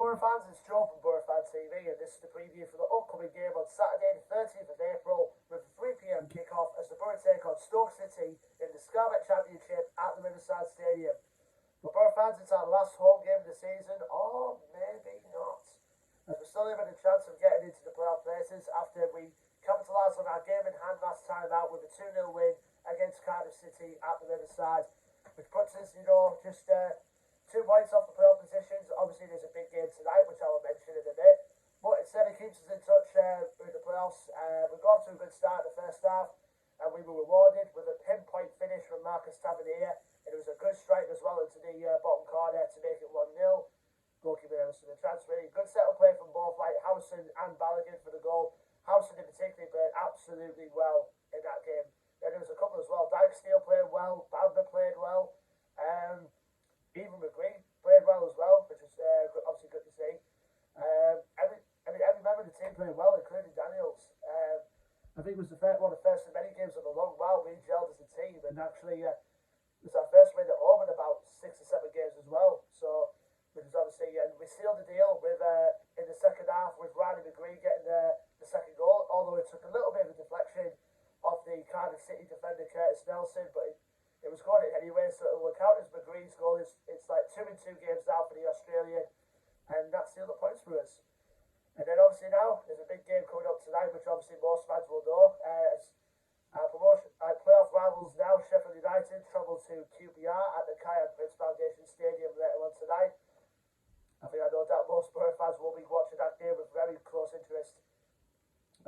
Boro fans, it's Joe from Boro Fan TV, and this is the preview for the upcoming game on Saturday the 13th of April with a 3 p.m. kick-off as the Boro take on Stoke City in the Scarlet Championship at the Riverside Stadium. For Boro fans, it's our last home game of the season, or maybe not, as we're still having a chance of getting into the playoff places after we capitalised on our game in hand last time out with a 2-0 win against Cardiff City at the Riverside, which puts us, just 2 points off the playoff positions. Obviously, there's a big game tonight, which I will mention in a bit. But it certainly keeps us in touch with the playoffs. We got off to a good start in the first half, and we were rewarded with a pinpoint finish from Marcus Tavernier. And it was a good strike as well into the bottom corner to make it 1-0. Goalkeeper Emerson and transfer. Good set of play from both like Howson and Balogun for the goal. Howson in particular played absolutely well in that game. Then there was a couple as well. Dyke-Steele played well. Bamber played well. Even McGree played well as well, which was obviously good to see. Every member of the team played well, including Daniels. I think it was one of the first of many games in a long while we gelled as a team, and actually it was our first win at home in about 6 or 7 games as well. So, which was obviously, and we sealed the deal with in the second half with Riley McGree getting the second goal, although it took a little bit of a deflection off the Cardiff City defender Curtis Nelson, but it was going in anyway, so it will count as McGree's goal. It's like 2 in 2 games now for the Australian, and that's the other points for us. And then obviously now, there's a big game coming up tonight, which obviously most fans will know. As our playoff rivals now, Sheffield United, travel to QPR at the Kyan Prince Foundation Stadium later on tonight. I think I no doubt most Boro fans will be watching that game with very close interest,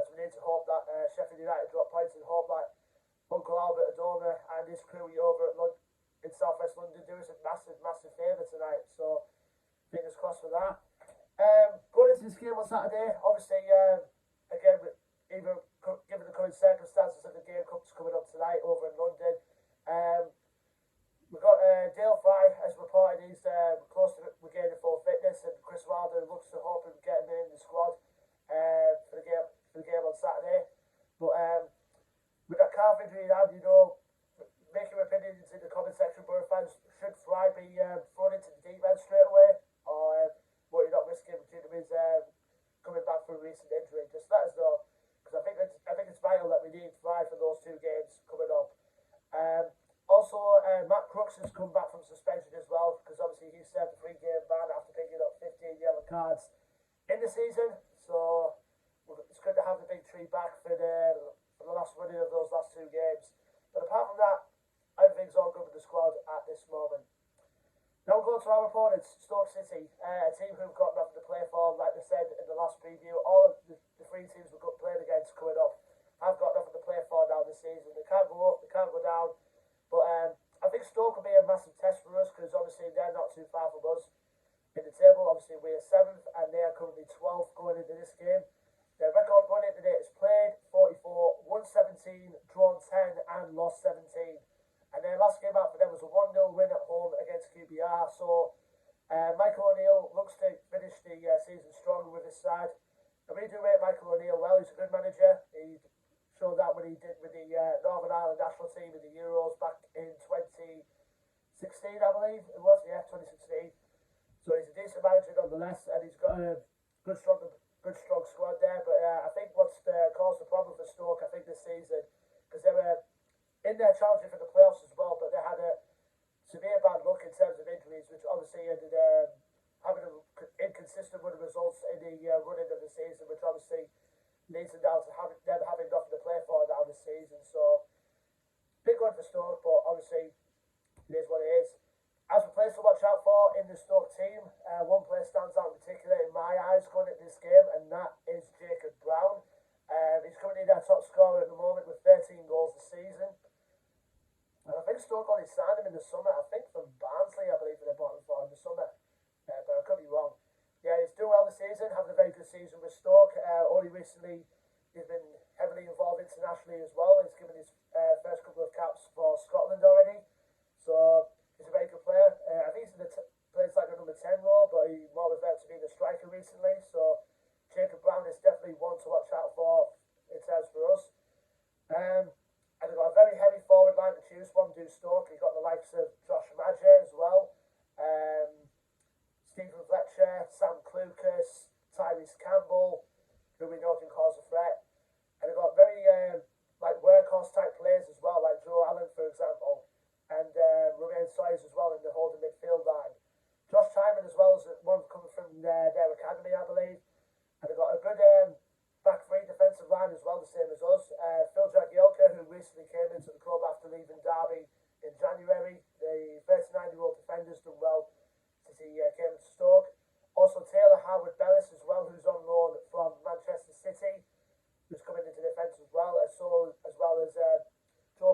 as we need to hope that Sheffield United drop points and hope that Uncle Albert Adoma and his crew over in South West London do us a massive favour tonight. So, fingers crossed for that. Going into this game on Saturday, obviously, again, even given the current circumstances of the game Cup's coming up tonight over in London, we've got Dale Fry, as reported, he's close to regaining full fitness, and Chris Wilder looks to hope and get him in the squad for the game on Saturday. But with that calf injury in hand, make your opinions in the comment section. Boro fans, should Fry be thrown into the deep end straight away, or what you're not risking due to his coming back from a recent injury? Just let us know, because I think it's vital that we need Fry for those 2 games coming up. Also, Matt Crooks has come back from suspension as well, because obviously he served a 3-game ban after picking up 15 yellow cards in the season. So it's good to have the big tree back for the last running of those last 2 games. But apart from that, everything's all good with the squad at this moment. Now we'll go to our opponents, Stoke City, a team who've got nothing to play for. Like I said in the last preview, all of the 3 teams we've got playing against coming up have got nothing to play for now this season. They can't go up, they can't go down. But I think Stoke will be a massive test for us, because obviously they're not too far from us in the table. Obviously we're 7th and they are currently 12th going into this game. Their record going into today is played 44, won 17, drawn 10 and lost 17. And their last game out for them was a 1-0 win at home against QPR. So Michael O'Neill looks to finish the season strong with his side. I really do rate Michael O'Neill well. He's a good manager. He showed that when he did with the Northern Ireland national team in the Euros back in 2016, I believe it was. Yeah, 2016. So he's a decent manager nonetheless, and he's got a good strong squad there. But I think what's caused the problem for Stoke, I think, this season, because they were in there challenging for the playoffs as well, but they had a severe bad luck in terms of injuries, which obviously ended having an inconsistent run of results in the running of the season, which obviously leads them down to them having nothing to play for now this season. So, big one for Stoke, but obviously it is what it is. As for players to watch out for in the Stoke team, one player stands out in particular in my eyes going into this game, and that is Jacob Brown. He's currently their top scorer at the moment with 13 goals this season. And I think Stoke only signed him in the summer, I think from Barnsley, I believe, they bought him for in the summer. But I could be wrong. Yeah, he's doing well this season, having a very good season with Stoke. Only recently, he's been heavily involved internationally as well. He's given his first couple of caps for Scotland already. So, he's a very good player. I think he's plays like a number 10 role, but he more reverted to being a striker recently. So, Jacob Brown is definitely one to watch out for in terms for us. And they've got a very heavy forward line to choose from. Do Stoke. You've got the likes of Josh Maja as well. Stephen Fletcher, Sam Clucas, Tyrese Campbell, who we know can cause a threat. And they've got very workhorse type players as well, like Joe Allen, for example, and Romain Sawyers as well in the holding midfield line. Josh Timon as well as one coming from their academy, I believe. And they've got a good back three defensive line as well, the same as us. Phil Jagielka, who recently came into the club after leaving Derby in January. The 39-year-old defender's done well since he came to Stoke. Also Taylor Howard-Bellis as well, who's on loan from Manchester City, who's coming into defence as well as Joe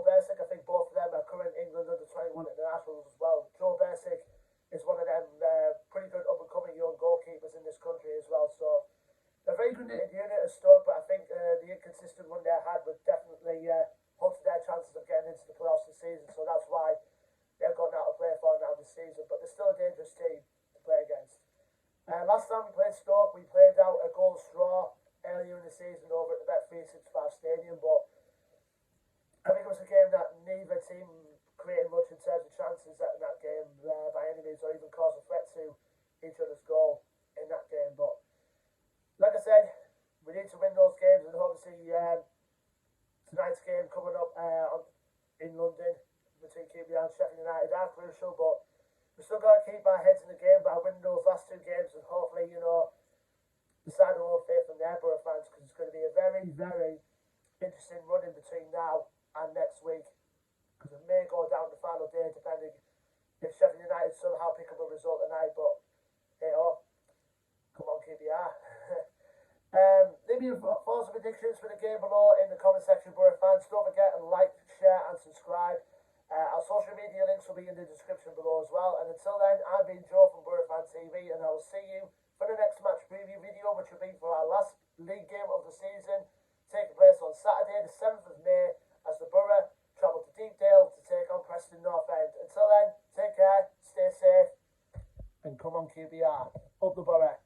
Bersick. I think both of them are current England under-21 internationals as well. Joe Bersick is one of them pretty good up-and-coming young goalkeepers in this country as well. So they're very good unit at Stoke, but I think the inconsistent run they had would definitely halter their chances of getting into the playoffs this season. So that's why they've got now to play for now this season. But they're still a dangerous team to play against. Last time we played Stoke, we played out a goal straw earlier in the season over at the Bet365 Stadium, but I think it was a game that neither team created much in terms of chances in that game by any means, or even caused a threat to each other's goal in that game. But like I said, we need to win those games, and obviously tonight's game coming up in London between QPR and Sheffield United are crucial, but we've still got to keep our heads in the game by winning those last two games and hopefully, decide our own fate from there, Boro fans, because it's going to be a very, very interesting run in between now and next week, because it may go down the final day depending if Sheffield United somehow pick up a result tonight, but come on QPR. Leave me your thoughts and predictions for the game below in the comment section, Boro fans. Don't forget to like, share and subscribe. Our social media links will be in the description below as well. And until then, I've been Joe from Boro Fan TV, and I will see you for the next match preview video, which will be for our last league game of the season, taking place on Saturday, the 7th of May, as the Boro travel to Deepdale to take on Preston North End. Until then, take care, stay safe, and come on QPR. Up the Boro.